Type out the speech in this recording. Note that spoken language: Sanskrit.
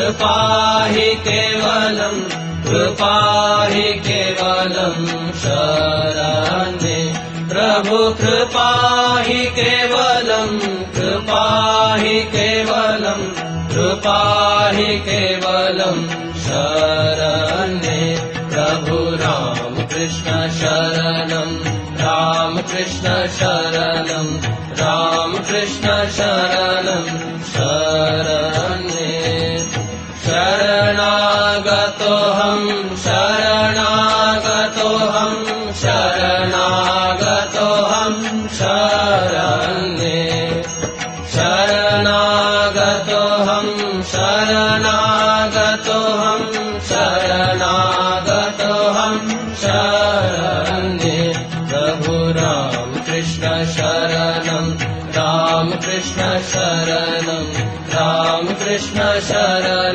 कृपा हि केवलम् कृपा हि केवलम् शरण्ये प्रभु कृपा हि केवलम् कृपा हि केवलम् कृपा हि केवलम् शरण्ये प्रभु राम कृष्ण शरणम् राम कृष्ण शरणम् राम कृष्ण शरणम् शरण्ये शरणागतोऽहम् शरणागतोऽहम् शरणागतोऽहम् शरण्ये शरणागतोऽहम् शरणागतोऽहम्